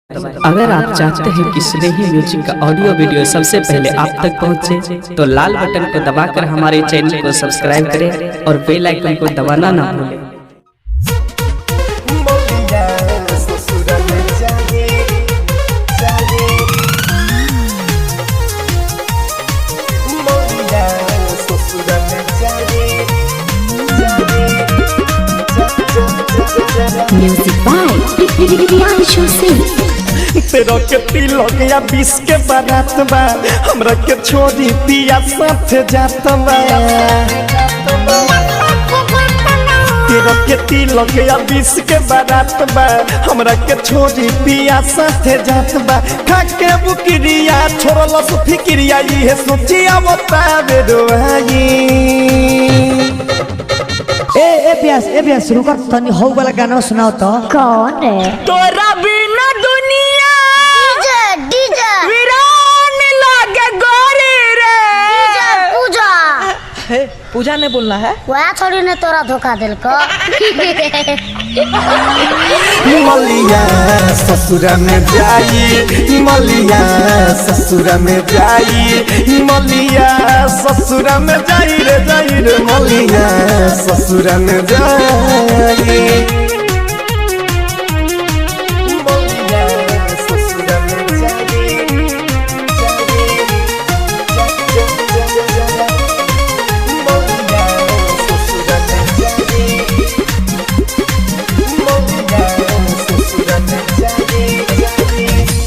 अगर आप चाहते हैं कि स्नेही म्यूजिक का ऑडियो वीडियो सबसे पहले आप तक पहुंचे, तो लाल बटन को दबाकर हमारे चैनल को सब्सक्राइब करें और बेल आइकन को दबाना ना भूलें। Music by Priyanshu Singh. तेरा के तिलक या 20 के बारात बा, हमरा के छोड़ी पिया साथ जात बा। तेरा के तिलक या 20 के बारात बा, हमरा के छोड़ी पिया साथ जात बा। खा के बुकिरिया छोड़ल सो फिकिरिया, ये सोचिया बतावे रोई। ए प्यास शुरू कर तनी हो वाला गाना सुनाओ तो। कौन है? तोरा बिना दुनिया डीजे वीरान लागे गोरी रे। पूजा पूजा ने बोलना है, वह थोड़ी ने तोरा धोखा दिल को। मलिया ससुरा में जाई, मलिया ससुरा में जाई, मलिया ससुरा में जाई रे मलिया ससुरा में जाई। मलिया ससुरा में जाई, मलिया ससुरा में जाई।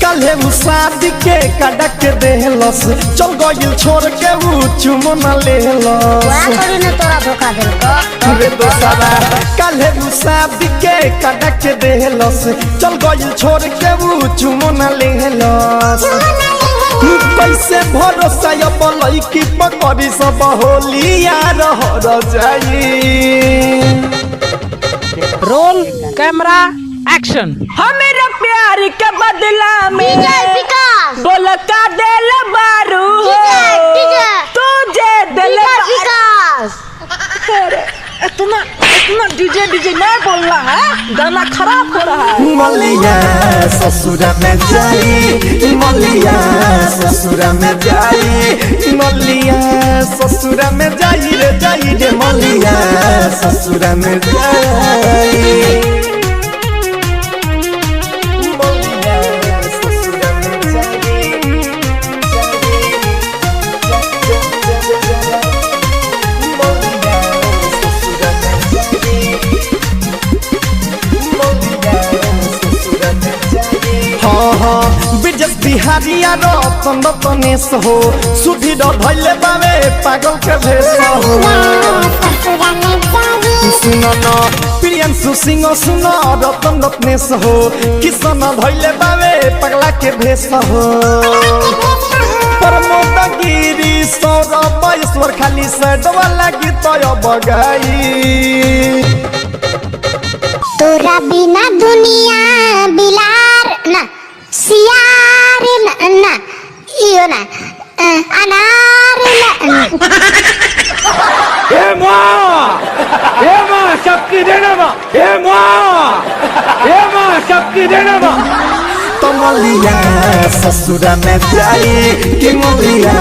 कल्हे शादी के कड़क देहलस, चल गइल छोड़ के ऊ चुमन लेहलस। वह थोड़ी ने तोरा धोखा दिल को। रे दोसरा कल्हे शादी के कड़क देहलस, चल गइल छोड़ के ऊ चुमन लेहलस। कैसे भरोसा अब लइकी पकड़ी सब होलिया रह जाई। Roll camera action. हमेरा प्यार के बदला में विकास बोल का दिल बारू तुझे दिल विकास। इतना डीजे नहीं बोलना है, गाना खराब हो रहा है। मलिया ससुरा में जाई, मलिया ससुरा में जाई, मलिया ससुरा में जाई रे मलिया ससुरा में जाई। बिजस बिहारिया रतन रतनेश हो, सुधीर धैले बावे पागल के भेष हो। सुन न प्रियांशु सिंह सुन रतन रत्नेश हो, किशन धैले बावे पगला के भेष हो। प्रमोद गिरी सौरभ ईश्वर खाली सैड वाला गीत बगाई। तोरा बिना दुनिया बिलार ना सियार ना इयो ना अनार ना। ए माँ शक्ति देना माँ, ए माँ शक्ति देना माँ। तो मलिया ससुरा में जाई, कि मलिया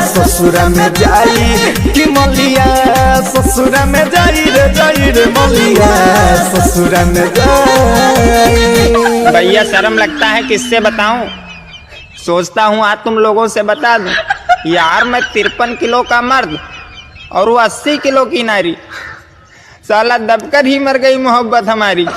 ससुरा में जाई, कि मलिया ससुरा में जाई रे मलिया ससुरा में जाई। भैया शर्म लगता है किससे बताऊं, सोचता हूँ आज तुम लोगों से बता दूं। यार मैं 53 किलो का मर्द और वो 80 किलो की नारी, साला दबकर ही मर गई मोहब्बत हमारी।